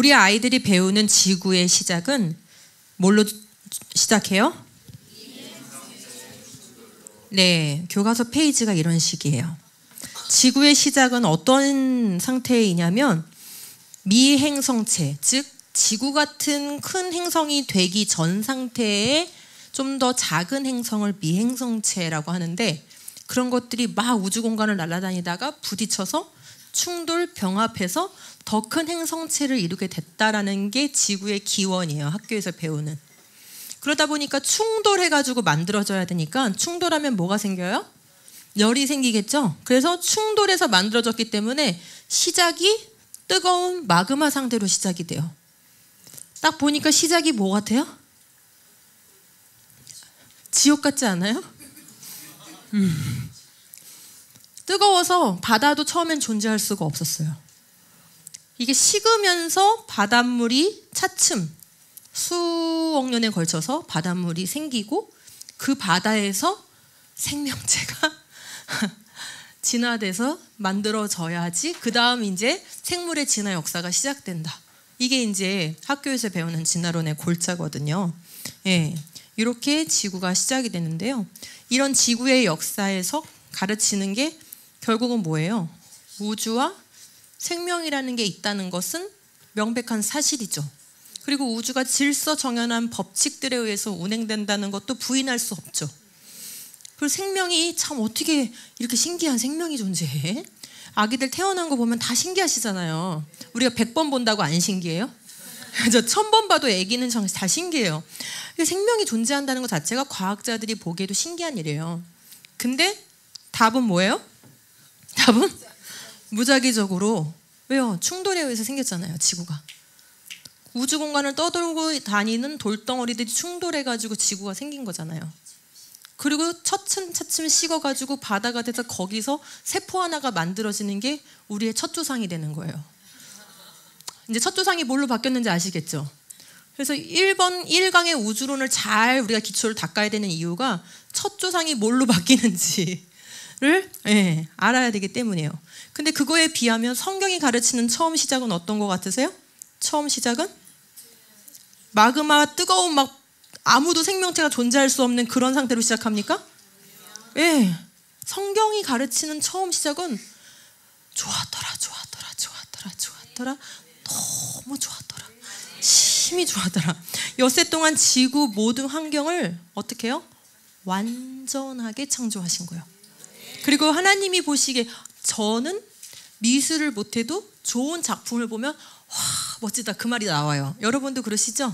우리 아이들이 배우는 지구의 시작은 뭘로 시작해요? 네, 교과서 페이지가 이런 식이에요. 지구의 시작은 어떤 상태이냐면 미행성체, 즉 지구 같은 큰 행성이 되기 전 상태에 좀 더 작은 행성을 미행성체라고 하는데, 그런 것들이 막 우주 공간을 날아다니다가 부딪혀서 충돌, 병합해서 더 큰 행성체를 이루게 됐다라는 게 지구의 기원이에요. 학교에서 배우는. 그러다 보니까 충돌해가지고 만들어져야 되니까, 충돌하면 뭐가 생겨요? 열이 생기겠죠. 그래서 충돌해서 만들어졌기 때문에 시작이 뜨거운 마그마 상태로 시작이 돼요. 딱 보니까 시작이 뭐 같아요? 지옥 같지 않아요? 뜨거워서 바다도 처음엔 존재할 수가 없었어요. 이게 식으면서 바닷물이 차츰 수억 년에 걸쳐서 바닷물이 생기고, 그 바다에서 생명체가 진화돼서 만들어져야지 그 다음 이제 생물의 진화 역사가 시작된다. 이게 이제 학교에서 배우는 진화론의 골자거든요. 예, 이렇게 지구가 시작이 되는데요. 이런 지구의 역사에서 가르치는 게 결국은 뭐예요? 우주와 생명이라는 게 있다는 것은 명백한 사실이죠. 그리고 우주가 질서 정연한 법칙들에 의해서 운행된다는 것도 부인할 수 없죠. 그리고 생명이 참 어떻게 이렇게 신기한 생명이 존재해? 아기들 태어난 거 보면 다 신기하시잖아요. 우리가 100번 본다고 안 신기해요? 저 1000번 봐도 아기는 다 신기해요. 생명이 존재한다는 것 자체가 과학자들이 보기에도 신기한 일이에요. 근데 답은 뭐예요? 답은 무작위적으로. 왜요? 충돌에 의해서 생겼잖아요. 지구가. 우주 공간을 떠돌고 다니는 돌덩어리들이 충돌해가지고 지구가 생긴 거잖아요. 그리고 차츰차츰 식어가지고 바다가 돼서 거기서 세포 하나가 만들어지는 게 우리의 첫 조상이 되는 거예요. 이제 첫 조상이 뭘로 바뀌었는지 아시겠죠? 그래서 1강의 우주론을 잘 우리가 기초를 닦아야 되는 이유가 첫 조상이 뭘로 바뀌는지를 알아야 되기 때문이에요. 근데 그거에 비하면 성경이 가르치는 처음 시작은 어떤 것 같으세요? 처음 시작은? 마그마 뜨거운 막 아무도 생명체가 존재할 수 없는 그런 상태로 시작합니까? 예. 성경이 가르치는 처음 시작은 좋았더라. 너무 좋았더라. 심히 좋았더라. 엿새 동안 지구 모든 환경을 어떻게 해요? 완전하게 창조하신 거예요. 그리고 하나님이 보시기에 저는 미술을 못해도 좋은 작품을 보면 와 멋지다 그 말이 나와요. 여러분도 그러시죠?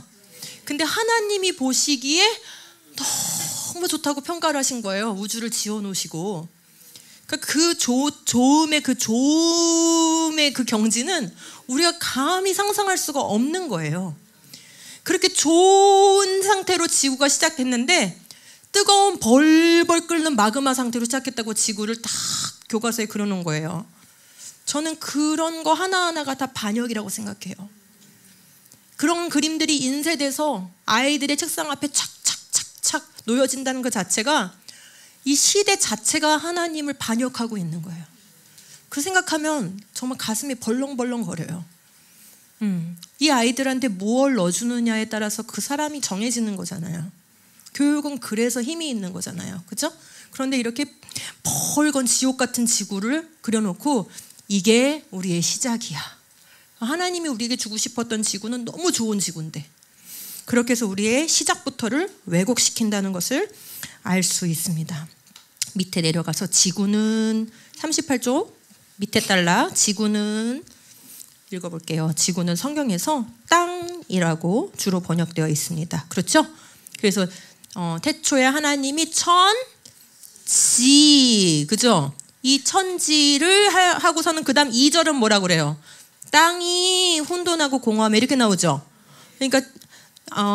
근데 하나님이 보시기에 너무 좋다고 평가를 하신 거예요. 우주를 지어놓으시고. 그러니까 그 좋음의 그 경지는 우리가 감히 상상할 수가 없는 거예요. 그렇게 좋은 상태로 지구가 시작됐는데 뜨거운 벌벌 끓는 마그마 상태로 시작했다고 지구를 딱 교과서에 그려놓은 거예요. 저는 그런 거 하나하나가 다 반역이라고 생각해요. 그런 그림들이 인쇄돼서 아이들의 책상 앞에 착착착착 놓여진다는 것 자체가 이 시대 자체가 하나님을 반역하고 있는 거예요. 그 생각하면 정말 가슴이 벌렁벌렁 거려요. 이 아이들한테 뭘 넣어주느냐에 따라서 그 사람이 정해지는 거잖아요. 교육은 그래서 힘이 있는 거잖아요. 그렇죠? 그런데 이렇게 벌건 지옥 같은 지구를 그려놓고 이게 우리의 시작이야. 하나님이 우리에게 주고 싶었던 지구는 너무 좋은 지구인데 그렇게 해서 우리의 시작부터를 왜곡시킨다는 것을 알 수 있습니다. 밑에 내려가서 지구는 38쪽 밑에 달라 지구는 읽어볼게요. 지구는 성경에서 땅이라고 주로 번역되어 있습니다. 그렇죠? 그래서 태초에 하나님이 천지 그죠? 이 천지를 하고서는 그 다음 2절은 뭐라고 그래요? 땅이 혼돈하고 공허하며 이렇게 나오죠. 그러니까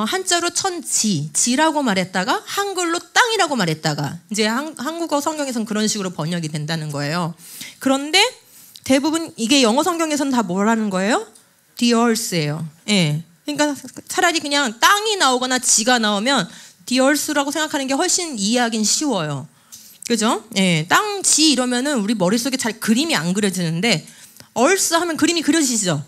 한자로 천지, 지라고 말했다가 한글로 땅이라고 말했다가 이제 한국어 성경에서는 그런 식으로 번역이 된다는 거예요. 그런데 대부분 이게 영어 성경에서는 다 뭐라는 거예요? The earth예요. 예. 그러니까 차라리 그냥 땅이 나오거나 지가 나오면 The earth라고 생각하는 게 훨씬 이해하긴 쉬워요. 그죠? 예. 땅, 지 이러면은 우리 머릿속에 잘 그림이 안 그려지는데 earth 하면 그림이 그려지시죠?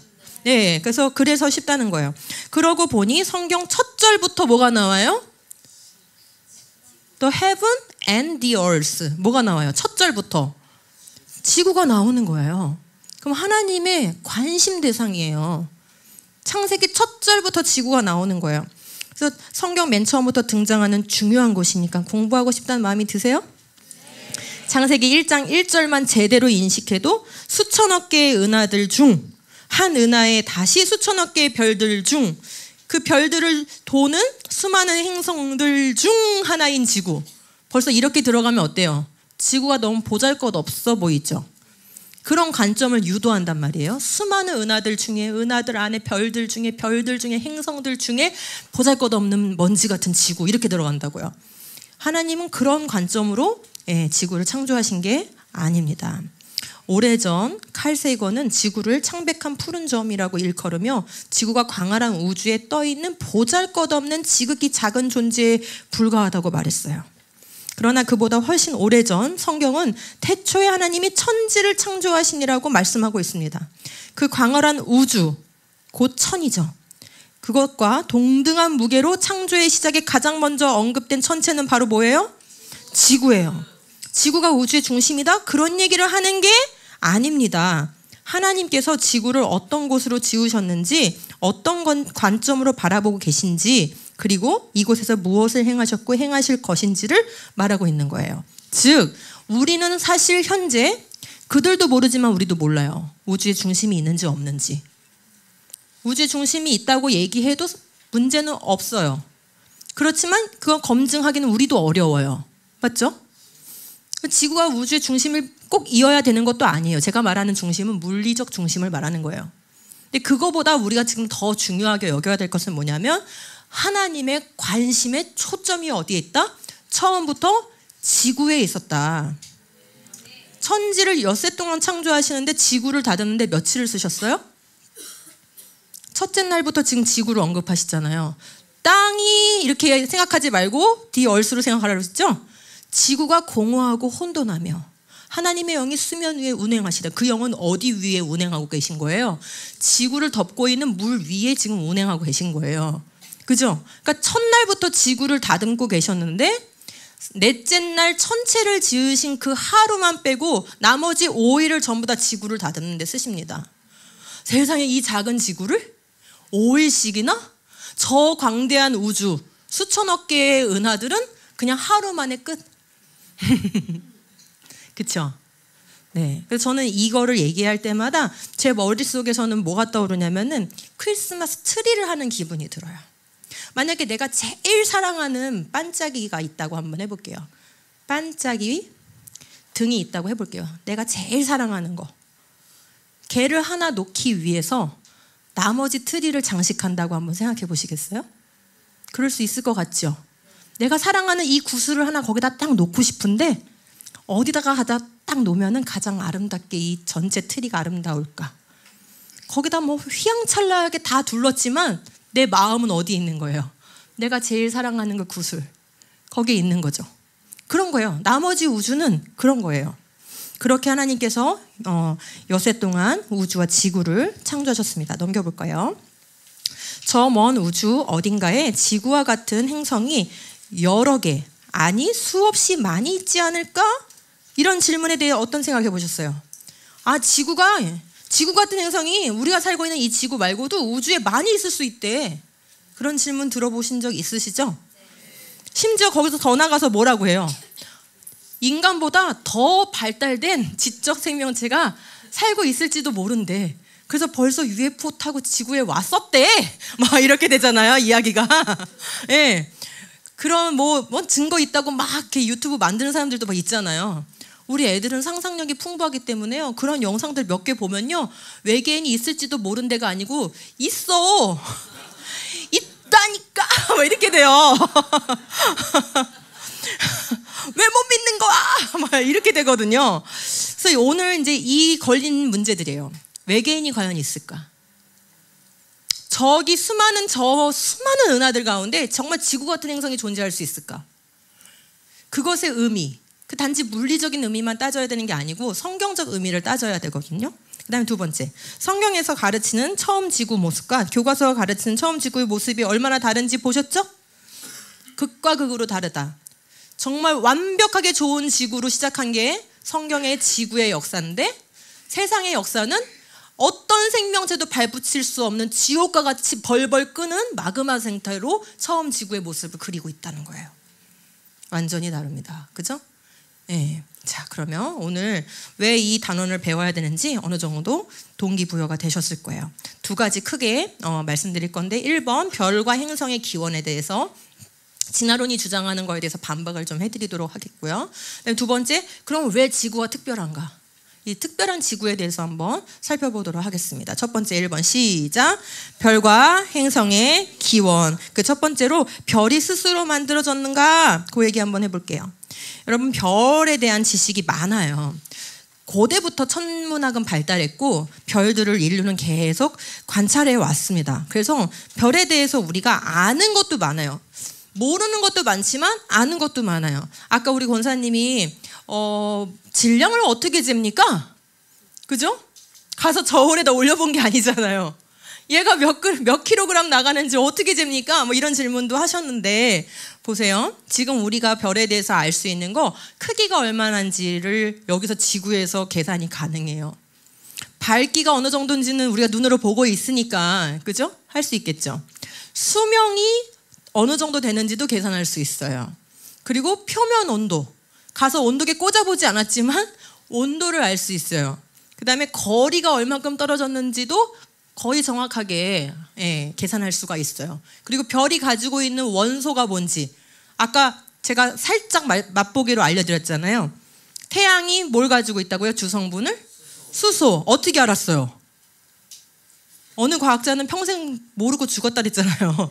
네, 그래서 쉽다는 거예요. 그러고 보니 성경 첫 절부터 뭐가 나와요? The heaven and the earth. 뭐가 나와요? 첫 절부터 지구가 나오는 거예요. 그럼 하나님의 관심 대상이에요. 창세기 첫 절부터 지구가 나오는 거예요. 그래서 성경 맨 처음부터 등장하는 중요한 곳이니까 공부하고 싶다는 마음이 드세요? 창세기 1장 1절만 제대로 인식해도 수천억 개의 은하들 중 한 은하에 다시 수천억 개의 별들 중 그 별들을 도는 수많은 행성들 중 하나인 지구. 벌써 이렇게 들어가면 어때요? 지구가 너무 보잘것없어 보이죠? 그런 관점을 유도한단 말이에요. 수많은 은하들 중에, 은하들 안에 별들 중에, 별들 중에, 행성들 중에 보잘것없는 먼지 같은 지구, 이렇게 들어간다고요. 하나님은 그런 관점으로 지구를 창조하신 게 아닙니다. 오래전 칼 세이건은 지구를 창백한 푸른 점이라고 일컬으며 지구가 광활한 우주에 떠있는 보잘것없는 지극히 작은 존재에 불과하다고 말했어요. 그러나 그보다 훨씬 오래전 성경은 태초에 하나님이 천지를 창조하시니라고 말씀하고 있습니다. 그 광활한 우주, 곧 천이죠. 그것과 동등한 무게로 창조의 시작에 가장 먼저 언급된 천체는 바로 뭐예요? 지구예요. 지구가 우주의 중심이다? 그런 얘기를 하는 게 아닙니다. 하나님께서 지구를 어떤 곳으로 지으셨는지, 어떤 관점으로 바라보고 계신지, 그리고 이곳에서 무엇을 행하셨고 행하실 것인지를 말하고 있는 거예요. 즉, 우리는 사실 현재 그들도 모르지만 우리도 몰라요. 우주의 중심이 있는지 없는지. 우주의 중심이 있다고 얘기해도 문제는 없어요. 그렇지만 그거 검증하기는 우리도 어려워요. 맞죠? 지구가 우주의 중심을 꼭 이어야 되는 것도 아니에요. 제가 말하는 중심은 물리적 중심을 말하는 거예요. 근데 그거보다 우리가 지금 더 중요하게 여겨야 될 것은 뭐냐면 하나님의 관심의 초점이 어디에 있다? 처음부터 지구에 있었다. 천지를 엿새 동안 창조하시는데 지구를 다듬는데 며칠을 쓰셨어요? 첫째 날부터 지금 지구를 언급하시잖아요. 땅이 이렇게 생각하지 말고 the earth로 생각하라고 했죠? 지구가 공허하고 혼돈하며 하나님의 영이 수면 위에 운행하시다. 그 영은 어디 위에 운행하고 계신 거예요? 지구를 덮고 있는 물 위에 지금 운행하고 계신 거예요. 그죠? 그러니까 첫날부터 지구를 다듬고 계셨는데 넷째 날 천체를 지으신 그 하루만 빼고 나머지 5일을 전부 다 지구를 다듬는 데 쓰십니다. 세상에 이 작은 지구를 5일씩이나? 저 광대한 우주 수천억 개의 은하들은 그냥 하루 만에 끝. 그쵸? 네. 그래서 저는 이거를 얘기할 때마다 제 머릿속에서는 뭐가 떠오르냐면은 크리스마스 트리를 하는 기분이 들어요. 만약에 내가 제일 사랑하는 반짝이가 있다고 한번 해볼게요. 반짝이 등이 있다고 해볼게요. 내가 제일 사랑하는 거. 걔를 하나 놓기 위해서 나머지 트리를 장식한다고 한번 생각해 보시겠어요? 그럴 수 있을 것 같죠? 내가 사랑하는 이 구슬을 하나 거기다 딱 놓고 싶은데 어디다가 하다 딱 놓으면 가장 아름답게 이 전체 트리가 아름다울까? 거기다 뭐 휘황찬란하게 다 둘렀지만 내 마음은 어디에 있는 거예요? 내가 제일 사랑하는 그 구슬 거기에 있는 거죠. 그런 거예요. 나머지 우주는 그런 거예요. 그렇게 하나님께서 엿새 동안 우주와 지구를 창조하셨습니다. 넘겨볼까요? 저 먼 우주 어딘가에 지구와 같은 행성이 여러 개, 아니 수없이 많이 있지 않을까? 이런 질문에 대해 어떤 생각해 보셨어요? 아, 지구 같은 행성이 우리가 살고 있는 이 지구 말고도 우주에 많이 있을 수 있대. 그런 질문 들어보신 적 있으시죠? 심지어 거기서 더 나가서 뭐라고 해요? 인간보다 더 발달된 지적 생명체가 살고 있을지도 모른대. 그래서 벌써 UFO 타고 지구에 왔었대. 막 이렇게 되잖아요, 이야기가. 예. 그런 뭐 증거 있다고 막 이렇게 유튜브 만드는 사람들도 막 있잖아요. 우리 애들은 상상력이 풍부하기 때문에요. 그런 영상들 몇 개 보면요, 외계인이 있을지도 모른 데가 아니고 있어. 있다니까. 막 이렇게 돼요. 왜 못 믿는 거야? 막 이렇게 되거든요. 그래서 오늘 이제 이 걸린 문제들이에요. 외계인이 과연 있을까? 저기 수많은 은하들 가운데 정말 지구 같은 행성이 존재할 수 있을까? 그것의 의미, 그 단지 물리적인 의미만 따져야 되는 게 아니고 성경적 의미를 따져야 되거든요. 그다음에 두 번째, 성경에서 가르치는 처음 지구 모습과 교과서가 가르치는 처음 지구의 모습이 얼마나 다른지 보셨죠? 극과 극으로 다르다. 정말 완벽하게 좋은 지구로 시작한 게 성경의 지구의 역사인데, 세상의 역사는 어떤 생명체도 발붙일 수 없는 지옥과 같이 벌벌 끄는 마그마 생태로 처음 지구의 모습을 그리고 있다는 거예요. 완전히 다릅니다. 그죠? 네. 자, 그러면 오늘 왜 이 단원을 배워야 되는지 어느 정도 동기부여가 되셨을 거예요. 두 가지 크게 말씀드릴 건데, 1번 별과 행성의 기원에 대해서 진화론이 주장하는 거에 대해서 반박을 좀 해드리도록 하겠고요. 두 번째, 그럼 왜 지구가 특별한가? 이 특별한 지구에 대해서 한번 살펴보도록 하겠습니다. 첫 번째 1번 시작. 별과 행성의 기원. 그 첫 번째로 별이 스스로 만들어졌는가? 그 얘기 한번 해볼게요. 여러분, 별에 대한 지식이 많아요. 고대부터 천문학은 발달했고 별들을 인류는 계속 관찰해 왔습니다. 그래서 별에 대해서 우리가 아는 것도 많아요. 모르는 것도 많지만 아는 것도 많아요. 아까 우리 권사님이 질량을 어떻게 잽니까? 그죠? 가서 저울에다 올려본 게 아니잖아요. 얘가 몇 킬로그램 나가는지 어떻게 잽니까? 뭐 이런 질문도 하셨는데, 보세요. 지금 우리가 별에 대해서 알 수 있는 거, 크기가 얼마나인지를 여기서 지구에서 계산이 가능해요. 밝기가 어느 정도인지는 우리가 눈으로 보고 있으니까, 그죠? 할 수 있겠죠. 수명이 어느 정도 되는지도 계산할 수 있어요. 그리고 표면 온도, 가서 온도계 꽂아보지 않았지만 온도를 알 수 있어요. 그 다음에 거리가 얼만큼 떨어졌는지도 거의 정확하게 계산할 수가 있어요. 그리고 별이 가지고 있는 원소가 뭔지, 아까 제가 살짝 맛보기로 알려드렸잖아요. 태양이 뭘 가지고 있다고요? 주성분을? 수소. 어떻게 알았어요? 어느 과학자는 평생 모르고 죽었다 그랬잖아요.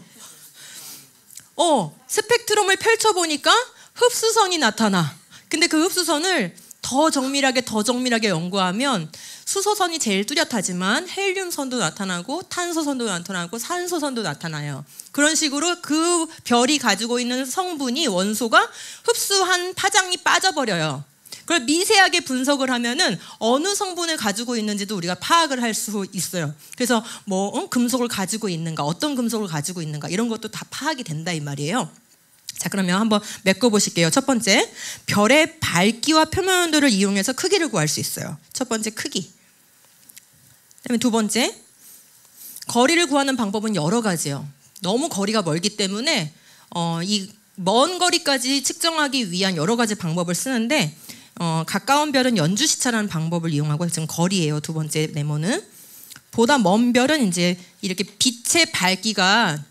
스펙트럼을 펼쳐보니까 흡수선이 나타나. 근데 그 흡수선을 더 정밀하게 연구하면 수소선이 제일 뚜렷하지만 헬륨선도 나타나고 탄소선도 나타나고 산소선도 나타나요. 그런 식으로 그 별이 가지고 있는 성분이, 원소가 흡수한 파장이 빠져버려요. 그걸 미세하게 분석을 하면은 어느 성분을 가지고 있는지도 우리가 파악을 할 수 있어요. 그래서 금속을 가지고 있는가, 어떤 금속을 가지고 있는가, 이런 것도 다 파악이 된다 이 말이에요. 자, 그러면 한번 메꿔보실게요. 첫 번째, 별의 밝기와 표면 온도를 이용해서 크기를 구할 수 있어요. 첫 번째, 크기. 그다음에 두 번째, 거리를 구하는 방법은 여러 가지예요. 너무 거리가 멀기 때문에 이 먼 거리까지 측정하기 위한 여러 가지 방법을 쓰는데, 가까운 별은 연주시차라는 방법을 이용하고, 지금 거리예요. 두 번째 네모는. 보다 먼 별은 이제 이렇게 빛의 밝기가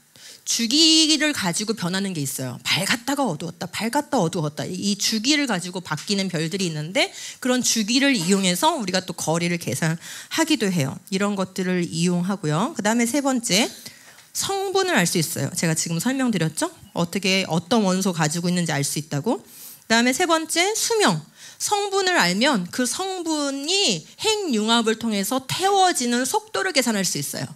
주기를 가지고 변하는 게 있어요. 밝았다가 어두웠다, 밝았다 어두웠다, 이 주기를 가지고 바뀌는 별들이 있는데, 그런 주기를 이용해서 우리가 또 거리를 계산하기도 해요. 이런 것들을 이용하고요. 그 다음에 세 번째, 성분을 알 수 있어요. 제가 지금 설명드렸죠? 어떤 원소 가지고 있는지 알 수 있다고. 그 다음에 세 번째, 수명. 성분을 알면 그 성분이 핵융합을 통해서 태워지는 속도를 계산할 수 있어요.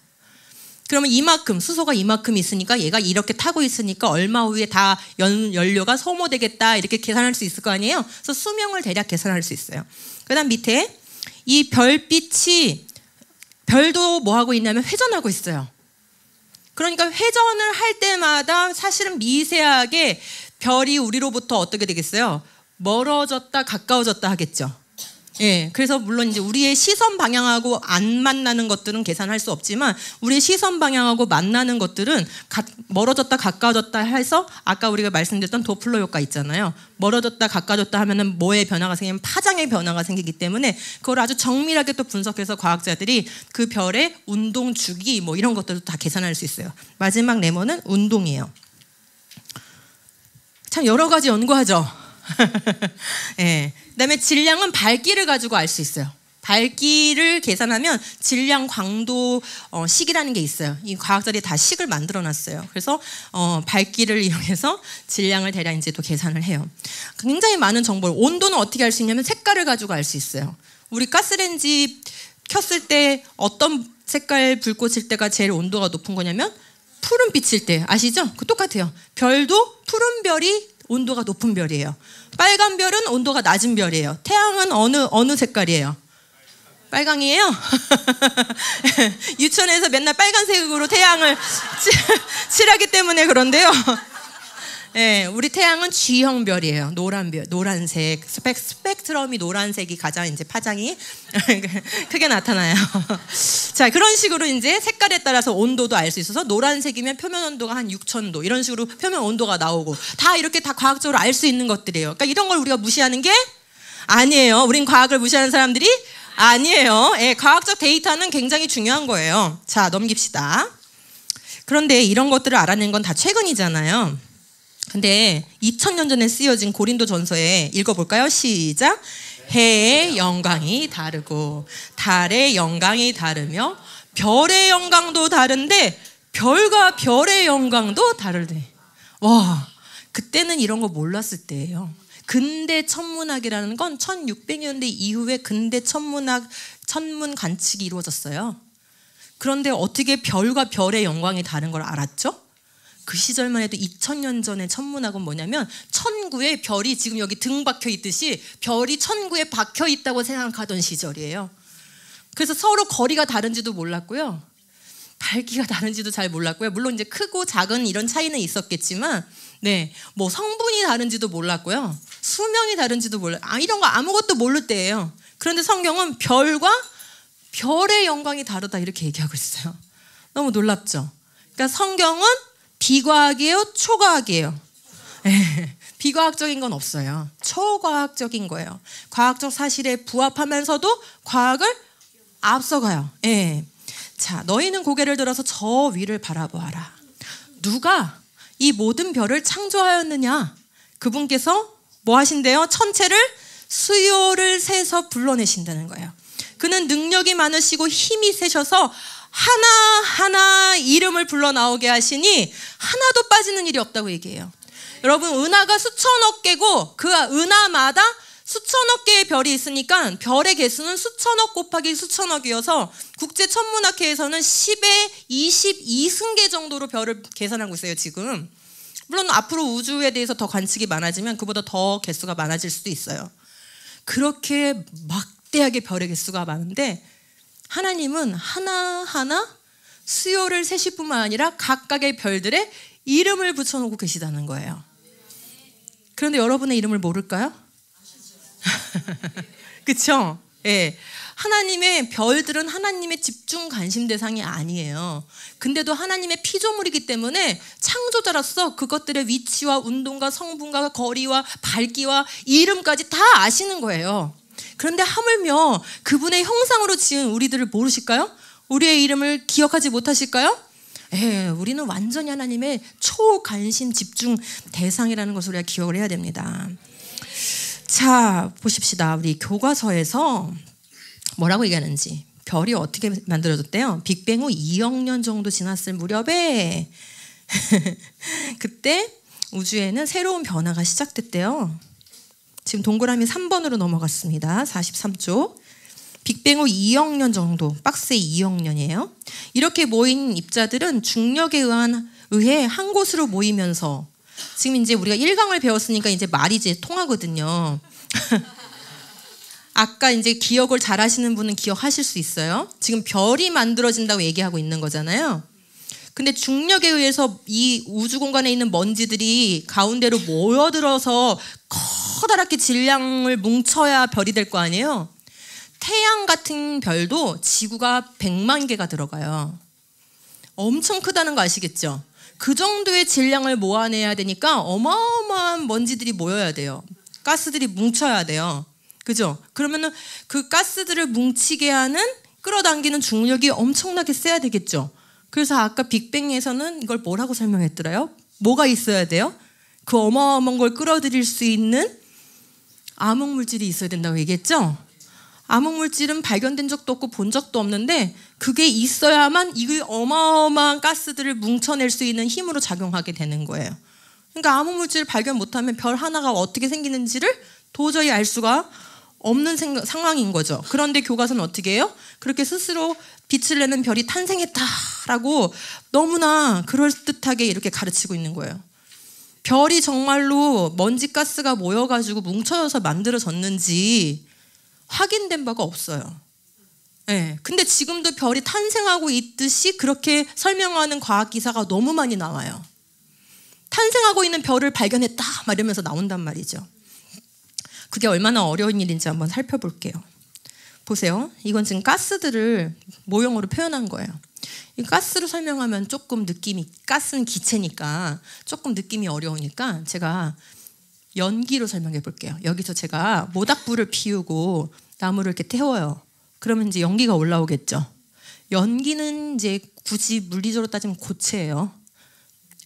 그러면 이만큼, 수소가 이만큼 있으니까 얘가 이렇게 타고 있으니까 얼마 후에 다 연료가 소모되겠다, 이렇게 계산할 수 있을 거 아니에요. 그래서 수명을 대략 계산할 수 있어요. 그 다음 밑에 이 별빛이, 별도 뭐 하고 있냐면 회전하고 있어요. 그러니까 회전을 할 때마다 사실은 미세하게 별이 우리로부터 어떻게 되겠어요? 멀어졌다 가까워졌다 하겠죠. 예, 그래서 물론 이제 우리의 시선 방향하고 안 만나는 것들은 계산할 수 없지만, 우리의 시선 방향하고 만나는 것들은 멀어졌다 가까워졌다 해서, 아까 우리가 말씀드렸던 도플러 효과 있잖아요. 멀어졌다 가까워졌다 하면은 뭐의 변화가 생기면 파장의 변화가 생기기 때문에 그걸 아주 정밀하게 또 분석해서 과학자들이 그 별의 운동 주기 뭐 이런 것들도 다 계산할 수 있어요. 마지막 네모는 운동이에요. 참 여러 가지 연구하죠. 예. 그다음에 질량은 밝기를 가지고 알 수 있어요. 밝기를 계산하면 질량, 광도, 식이라는 게 있어요. 이 과학자들이 다 식을 만들어놨어요. 그래서 밝기를 이용해서 질량을 대략 이제 또 계산을 해요. 굉장히 많은 정보를. 온도는 어떻게 알 수 있냐면 색깔을 가지고 알 수 있어요. 우리 가스레인지 켰을 때 어떤 색깔 불 꽂힐 때가 제일 온도가 높은 거냐면 푸른 빛일 때, 아시죠? 그 똑같아요. 별도 푸른 별이 온도가 높은 별이에요. 빨간 별은 온도가 낮은 별이에요. 태양은 어느 색깔이에요? 빨강이에요? 유치원에서 맨날 빨간색으로 태양을 칠하기 때문에 그런데요. 네, 우리 태양은 G형 별이에요. 노란색. 스펙트럼이 노란색이 가장 이제 파장이 크게 나타나요. 자, 그런 식으로 이제 색깔에 따라서 온도도 알 수 있어서 노란색이면 표면 온도가 한 6,000도 이런 식으로 표면 온도가 나오고 다 이렇게 다 과학적으로 알 수 있는 것들이에요. 그러니까 이런 걸 우리가 무시하는 게 아니에요. 우린 과학을 무시하는 사람들이 아니에요. 예, 과학적 데이터는 굉장히 중요한 거예요. 자, 넘깁시다. 그런데 이런 것들을 알아낸 건 다 최근이잖아요. 근데 2000년 전에 쓰여진 고린도전서에 읽어볼까요? 시작. 해의 영광이 다르고 달의 영광이 다르며 별의 영광도 다른데 별과 별의 영광도 다르대. 와, 그때는 이런 거 몰랐을 때예요. 근대 천문학이라는 건 1600년대 이후에 근대 천문 관측이 이루어졌어요. 그런데 어떻게 별과 별의 영광이 다른 걸 알았죠? 그 시절만 해도 2000년 전의 천문학은 뭐냐면 천구에 별이 지금 여기 등 박혀 있듯이 별이 천구에 박혀 있다고 생각하던 시절이에요. 그래서 서로 거리가 다른지도 몰랐고요. 밝기가 다른지도 잘 몰랐고요. 물론 이제 크고 작은 이런 차이는 있었겠지만 네, 뭐 성분이 다른지도 몰랐고요. 수명이 다른지도 몰라요. 이런 거 아무것도 모를 때예요. 그런데 성경은 별과 별의 영광이 다르다 이렇게 얘기하고 있어요. 너무 놀랍죠? 그러니까 성경은 비과학이에요? 초과학이에요? 네, 비과학적인 건 없어요. 초과학적인 거예요. 과학적 사실에 부합하면서도 과학을 앞서가요. 네. 자, 너희는 고개를 들어서 저 위를 바라보아라. 누가 이 모든 별을 창조하였느냐? 그분께서 뭐 하신대요? 천체를 수요를 세서 불러내신다는 거예요. 그는 능력이 많으시고 힘이 세셔서 하나하나 이름을 불러 나오게 하시니 하나도 빠지는 일이 없다고 얘기해요. 여러분, 은하가 수천억 개고 그 은하마다 수천억 개의 별이 있으니까 별의 개수는 수천억 곱하기 수천억이어서 국제천문학회에서는 10의 22승계 정도로 별을 계산하고 있어요, 지금. 물론 앞으로 우주에 대해서 더 관측이 많아지면 그보다 더 개수가 많아질 수도 있어요. 그렇게 막대하게 별의 개수가 많은데 하나님은 하나하나 수요를 세실 뿐만 아니라 각각의 별들의 이름을 붙여놓고 계시다는 거예요. 그런데 여러분의 이름을 모를까요? 그렇죠? 예. 하나님의 별들은 하나님의 집중 관심 대상이 아니에요. 근데도 하나님의 피조물이기 때문에 창조자로서 그것들의 위치와 운동과 성분과 거리와 밝기와 이름까지 다 아시는 거예요. 그런데 하물며 그분의 형상으로 지은 우리들을 모르실까요? 우리의 이름을 기억하지 못하실까요? 우리는 완전히 하나님의 초관심 집중 대상이라는 것을 우리가 기억을 해야 됩니다. 자, 보십시다. 우리 교과서에서 뭐라고 얘기하는지. 별이 어떻게 만들어졌대요? 빅뱅 후 2억 년 정도 지났을 무렵에 그때 우주에는 새로운 변화가 시작됐대요. 지금 동그라미 3번으로 넘어갔습니다. 43쪽. 빅뱅 후 2억 년 정도, 박스에 2억 년이에요. 이렇게 모인 입자들은 중력에 의해 한 곳으로 모이면서 지금 이제 우리가 1강을 배웠으니까 이제 말이 이제 통하거든요. 아까 이제 기억을 잘 하시는 분은 기억하실 수 있어요. 지금 별이 만들어진다고 얘기하고 있는 거잖아요. 근데 중력에 의해서 이 우주 공간에 있는 먼지들이 가운데로 모여들어서 커다랗게 질량을 뭉쳐야 별이 될 거 아니에요. 태양 같은 별도 지구가 100만 개가 들어가요. 엄청 크다는 거 아시겠죠? 그 정도의 질량을 모아내야 되니까 어마어마한 먼지들이 모여야 돼요. 가스들이 뭉쳐야 돼요. 그죠? 그러면은 그 가스들을 뭉치게 하는 끌어당기는 중력이 엄청나게 세야 되겠죠. 그래서 아까 빅뱅에서는 이걸 뭐라고 설명했더라요? 뭐가 있어야 돼요? 그 어마어마한 걸 끌어들일 수 있는 암흑물질이 있어야 된다고 얘기했죠? 암흑물질은 발견된 적도 없고 본 적도 없는데 그게 있어야만 이 어마어마한 가스들을 뭉쳐낼 수 있는 힘으로 작용하게 되는 거예요. 그러니까 암흑물질을 발견 못하면 별 하나가 어떻게 생기는지를 도저히 알 수가 없는 상황인 거죠. 그런데 교과서는 어떻게 해요? 그렇게 스스로 빛을 내는 별이 탄생했다라고 너무나 그럴듯하게 이렇게 가르치고 있는 거예요. 별이 정말로 먼지 가스가 모여가지고 뭉쳐져서 만들어졌는지 확인된 바가 없어요. 예. 근데 지금도 별이 탄생하고 있듯이 그렇게 설명하는 과학 기사가 너무 많이 나와요. 탄생하고 있는 별을 발견했다 막 이러면서 나온단 말이죠. 그게 얼마나 어려운 일인지 한번 살펴볼게요. 보세요. 이건 지금 가스들을 모형으로 표현한 거예요. 이 가스로 설명하면 조금 느낌이, 가스는 기체니까 조금 느낌이 어려우니까 제가 연기로 설명해 볼게요. 여기서 제가 모닥불을 피우고 나무를 이렇게 태워요. 그러면 이제 연기가 올라오겠죠. 연기는 이제 굳이 물리적으로 따지면 고체예요.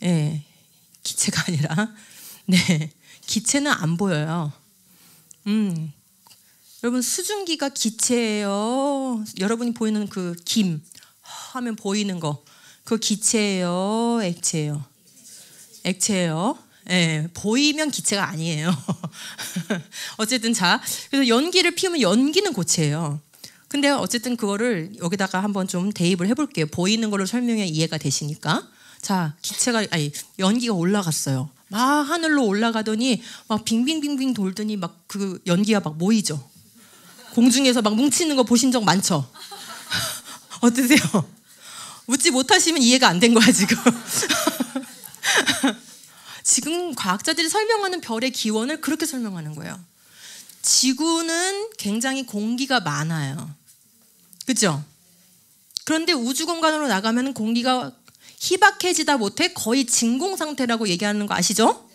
예, 기체가 아니라. 네, 기체는 안 보여요. 여러분 수증기가 기체예요. 여러분이 보이는 그 김 하면 보이는 거, 그거 기체예요, 액체예요? 액체예요. 예, 보이면 기체가 아니에요. 어쨌든 자, 그래서 연기를 피우면 연기는 고체예요. 근데 어쨌든 그거를 여기다가 한번 좀 대입을 해볼게요. 보이는 걸로 설명해 이해가 되시니까. 자, 연기가 올라갔어요. 막 하늘로 올라가더니 막 빙빙빙빙 돌더니 막 그 연기가 막 모이죠. 공중에서 막 뭉치는 거 보신 적 많죠? 어떠세요? 묻지 못하시면 이해가 안 된 거야 지금. 지금 과학자들이 설명하는 별의 기원을 그렇게 설명하는 거예요. 지구는 굉장히 공기가 많아요. 그렇죠? 그런데 우주 공간으로 나가면 공기가 희박해지다 못해 거의 진공 상태라고 얘기하는 거 아시죠?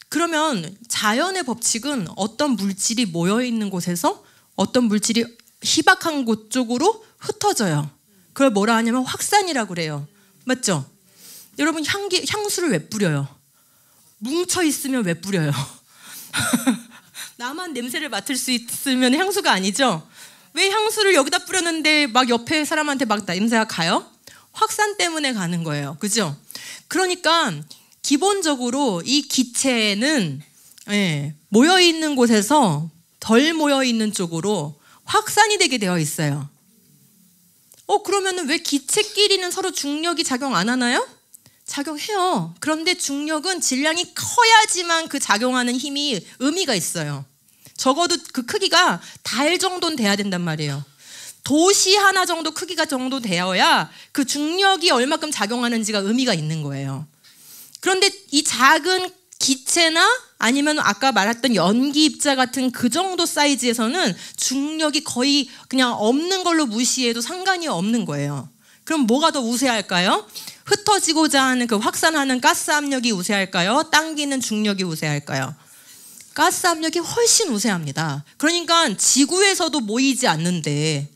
그러면 자연의 법칙은 어떤 물질이 모여있는 곳에서 어떤 물질이 희박한 곳 쪽으로 흩어져요. 그걸 뭐라 하냐면 확산이라고 그래요. 맞죠? 여러분 향수를 왜 뿌려요? 뭉쳐있으면 왜 뿌려요? 나만 냄새를 맡을 수 있으면 향수가 아니죠? 왜 향수를 여기다 뿌렸는데 막 옆에 사람한테 막 냄새가 가요? 확산 때문에 가는 거예요. 그죠? 그러니까 기본적으로 이 기체는 모여있는 곳에서 덜 모여있는 쪽으로 확산이 되게 되어 있어요. 그러면 왜 기체끼리는 서로 중력이 작용 안 하나요? 작용해요. 그런데 중력은 질량이 커야지만 그 작용하는 힘이 의미가 있어요. 적어도 그 크기가 달 정도는 돼야 된단 말이에요. 도시 하나 정도 크기가 정도 되어야 그 중력이 얼마큼 작용하는지가 의미가 있는 거예요. 그런데 이 작은 기체나 아니면 아까 말했던 연기 입자 같은 그 정도 사이즈에서는 중력이 거의 그냥 없는 걸로 무시해도 상관이 없는 거예요. 그럼 뭐가 더 우세할까요? 흩어지고자 하는 그 확산하는 가스 압력이 우세할까요? 당기는 중력이 우세할까요? 가스 압력이 훨씬 우세합니다. 그러니까 지구에서도 모이지 않는데,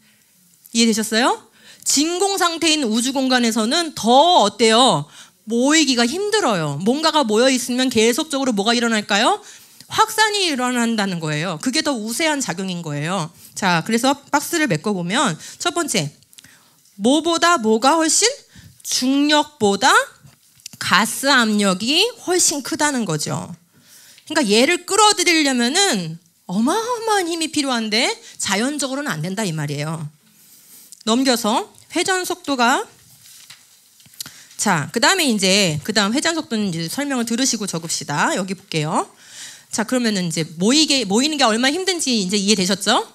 이해되셨어요? 진공 상태인 우주 공간에서는 더 어때요? 모이기가 힘들어요. 뭔가가 모여 있으면 계속적으로 뭐가 일어날까요? 확산이 일어난다는 거예요. 그게 더 우세한 작용인 거예요. 자, 그래서 박스를 메꿔보면 첫 번째, 뭐보다 뭐가 훨씬? 중력보다 가스 압력이 훨씬 크다는 거죠. 그러니까 얘를 끌어들이려면은 어마어마한 힘이 필요한데 자연적으로는 안 된다 이 말이에요. 넘겨서 회전 속도가, 자, 그다음 회전 속도는 이제 설명을 들으시고 적읍시다. 여기 볼게요. 자, 그러면은 이제 모이는 게 얼마나 힘든지 이제 이해되셨죠?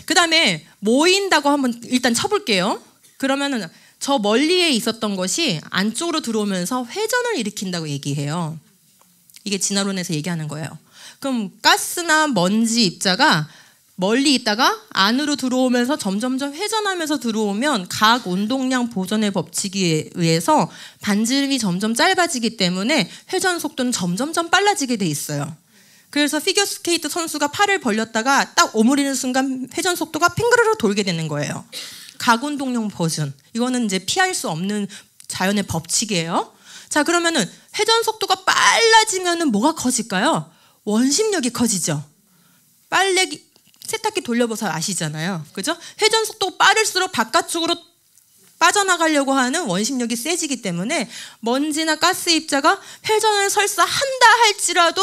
그다음에 모인다고 한번 일단 쳐볼게요. 그러면은 저 멀리에 있었던 것이 안쪽으로 들어오면서 회전을 일으킨다고 얘기해요. 이게 진화론에서 얘기하는 거예요. 그럼 가스나 먼지 입자가 멀리 있다가 안으로 들어오면서 점점점 회전하면서 들어오면 각 운동량 보존의 법칙에 의해서 반지름이 점점 짧아지기 때문에 회전 속도는 점점점 빨라지게 돼 있어요. 그래서 피겨스케이트 선수가 팔을 벌렸다가 딱 오므리는 순간 회전 속도가 핑그르르 돌게 되는 거예요. 각 운동량 보존. 이거는 이제 피할 수 없는 자연의 법칙이에요. 자, 그러면은 회전 속도가 빨라지면은 뭐가 커질까요? 원심력이 커지죠. 세탁기 돌려봐서 아시잖아요. 그죠? 회전 속도가 빠를수록 바깥쪽으로 빠져나가려고 하는 원심력이 세지기 때문에 먼지나 가스 입자가 회전을 설사 한다 할지라도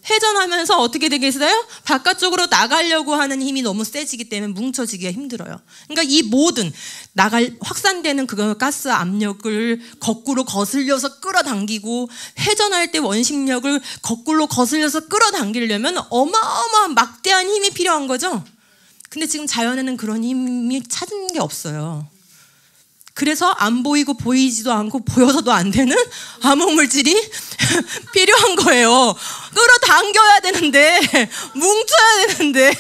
회전하면서 어떻게 되겠어요? 바깥쪽으로 나가려고 하는 힘이 너무 세지기 때문에 뭉쳐지기가 힘들어요. 그러니까 이 모든 확산되는 그 가스 압력을 거꾸로 거슬려서 끌어당기고 회전할 때 원심력을 거꾸로 거슬려서 끌어당기려면 어마어마한 막대한 힘이 필요한 거죠. 근데 지금 자연에는 그런 힘이 찾은 게 없어요. 그래서 안 보이고 보이지도 않고 보여서도 안 되는 암흑물질이 필요한 거예요. 끌어당겨야 되는데, 뭉쳐야 되는데,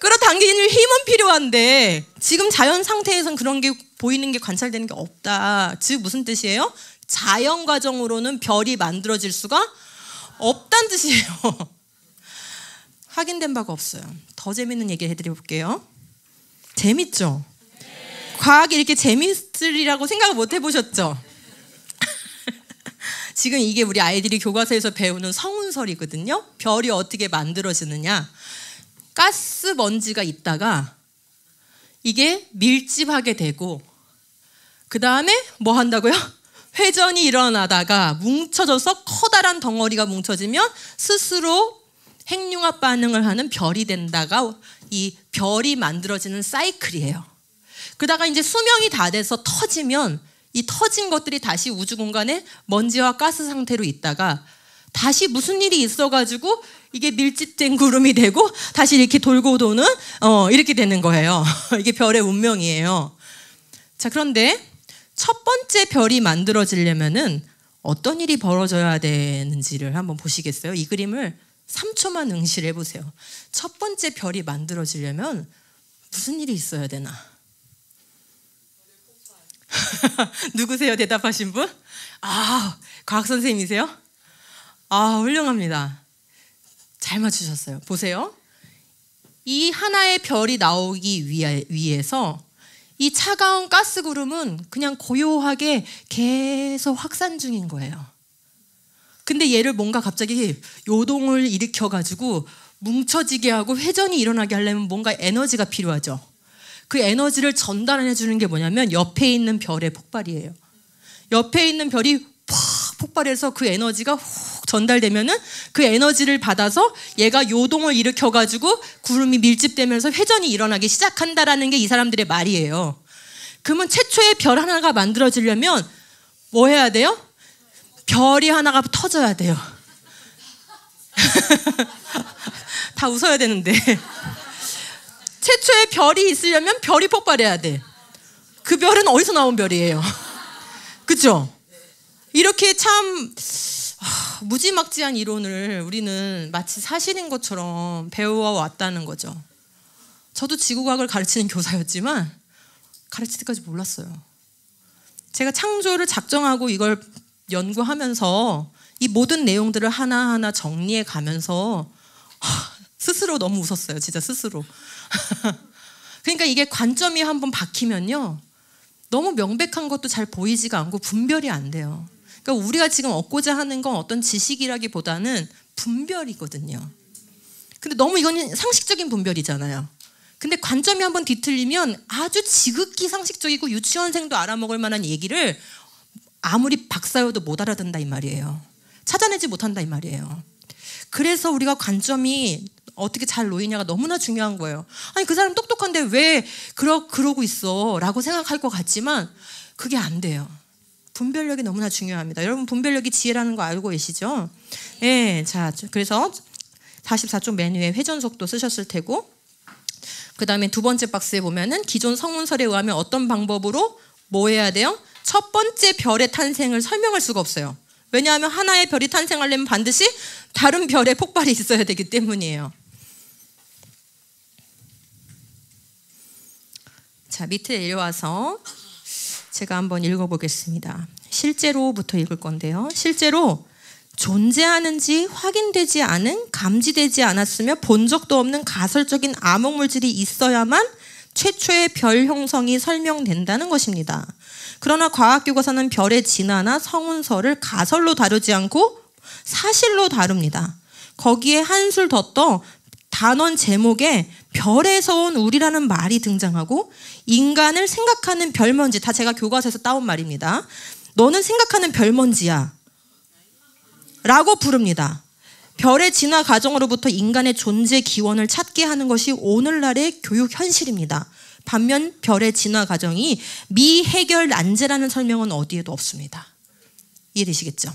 끌어당기는 힘은 필요한데 지금 자연 상태에서는 그런 게 보이는 게 관찰되는 게 없다. 즉 무슨 뜻이에요? 자연 과정으로는 별이 만들어질 수가 없다는 뜻이에요. 확인된 바가 없어요. 더 재밌는 얘기 해드려볼게요. 재밌죠? 과학이 이렇게 재밌으리라고 생각을 못 해보셨죠? 지금 이게 우리 아이들이 교과서에서 배우는 성운설이거든요. 별이 어떻게 만들어지느냐. 가스 먼지가 있다가 이게 밀집하게 되고 그 다음에 뭐 한다고요? 회전이 일어나다가 뭉쳐져서 커다란 덩어리가 뭉쳐지면 스스로 핵융합 반응을 하는 별이 된다가 이 별이 만들어지는 사이클이에요. 그러다가 이제 수명이 다 돼서 터지면 이 터진 것들이 다시 우주 공간에 먼지와 가스 상태로 있다가 다시 무슨 일이 있어가지고 이게 밀집된 구름이 되고 다시 이렇게 돌고 도는 이렇게 되는 거예요. 이게 별의 운명이에요. 자, 그런데 첫 번째 별이 만들어지려면은 어떤 일이 벌어져야 되는지를 한번 보시겠어요? 이 그림을 3초만 응시를 해보세요. 첫 번째 별이 만들어지려면 무슨 일이 있어야 되나? 누구세요? 대답하신 분? 아, 과학 선생님이세요? 아, 훌륭합니다. 잘 맞추셨어요. 보세요. 이 하나의 별이 나오기 위해서 이 차가운 가스 구름은 그냥 고요하게 계속 확산 중인 거예요. 근데 얘를 뭔가 갑자기 요동을 일으켜가지고 뭉쳐지게 하고 회전이 일어나게 하려면 뭔가 에너지가 필요하죠. 그 에너지를 전달해 주는 게 뭐냐면 옆에 있는 별의 폭발이에요. 옆에 있는 별이 팍 폭발해서 그 에너지가 훅 전달되면은 그 에너지를 받아서 얘가 요동을 일으켜가지고 구름이 밀집되면서 회전이 일어나기 시작한다라는 게 이 사람들의 말이에요. 그러면 최초의 별 하나가 만들어지려면 뭐 해야 돼요? 별이 하나가 터져야 돼요. 다 웃어야 되는데. 최초의 별이 있으려면 별이 폭발해야 돼. 그 별은 어디서 나온 별이에요? 그렇죠? 이렇게 참 무지막지한 이론을 우리는 마치 사실인 것처럼 배워왔다는 거죠. 저도 지구과학을 가르치는 교사였지만 가르칠 때까지 몰랐어요. 제가 창조를 작정하고 이걸 연구하면서 이 모든 내용들을 하나하나 정리해 가면서 스스로 너무 웃었어요. 진짜 스스로. 그러니까 이게 관점이 한번 박히면요, 너무 명백한 것도 잘 보이지가 않고 분별이 안 돼요. 그러니까 우리가 지금 얻고자 하는 건 어떤 지식이라기보다는 분별이거든요. 근데 너무 이건 상식적인 분별이잖아요. 근데 관점이 한번 뒤틀리면 아주 지극히 상식적이고 유치원생도 알아먹을 만한 얘기를 아무리 박사여도 못 알아듣는다 이 말이에요. 찾아내지 못한다 이 말이에요. 그래서 우리가 관점이 어떻게 잘 놓이냐가 너무나 중요한 거예요. 아니, 그 사람 똑똑한데 왜 그러고 있어 라고 생각할 것 같지만 그게 안 돼요. 분별력이 너무나 중요합니다. 여러분, 분별력이 지혜라는 거 알고 계시죠? 네, 자, 그래서 44쪽 맨 위에 회전 속도 쓰셨을 테고, 그 다음에 두 번째 박스에 보면은 기존 성운설에 의하면 어떤 방법으로 뭐 해야 돼요? 첫 번째 별의 탄생을 설명할 수가 없어요. 왜냐하면 하나의 별이 탄생하려면 반드시 다른 별의 폭발이 있어야 되기 때문이에요. 자, 밑에 내려와서 제가 한번 읽어보겠습니다. 실제로부터 읽을 건데요. 실제로 존재하는지 확인되지 않은, 감지되지 않았으며 본 적도 없는 가설적인 암흑물질이 있어야만 최초의 별 형성이 설명된다는 것입니다. 그러나 과학교과서는 별의 진화나 성운설을 가설로 다루지 않고 사실로 다룹니다. 거기에 한술 더 떠 단원 제목에 별에서 온 우리라는 말이 등장하고 인간을 생각하는 별먼지, 다 제가 교과서에서 따온 말입니다. 너는 생각하는 별먼지야 라고 부릅니다. 별의 진화 과정으로부터 인간의 존재 기원을 찾게 하는 것이 오늘날의 교육 현실입니다. 반면 별의 진화 과정이 미해결 난제라는 설명은 어디에도 없습니다. 이해되시겠죠?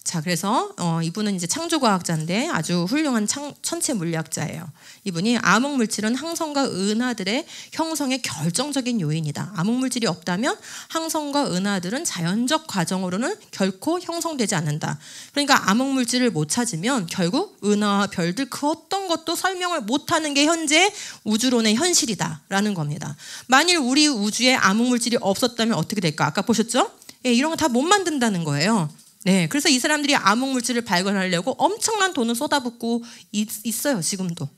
자, 그래서 이분은 이제 창조과학자인데 아주 훌륭한 천체 물리학자예요. 이분이 암흑물질은 항성과 은하들의 형성의 결정적인 요인이다. 암흑물질이 없다면 항성과 은하들은 자연적 과정으로는 결코 형성되지 않는다. 그러니까 암흑물질을 못 찾으면 결국 은하와 별들 그 어떤 것도 설명을 못하는 게 현재 우주론의 현실이다라는 겁니다. 만일 우리 우주에 암흑물질이 없었다면 어떻게 될까? 아까 보셨죠? 예, 이런 거 다 못 만든다는 거예요. 네, 그래서 이 사람들이 암흑물질을 발견하려고 엄청난 돈을 쏟아붓고 있어요, 지금도.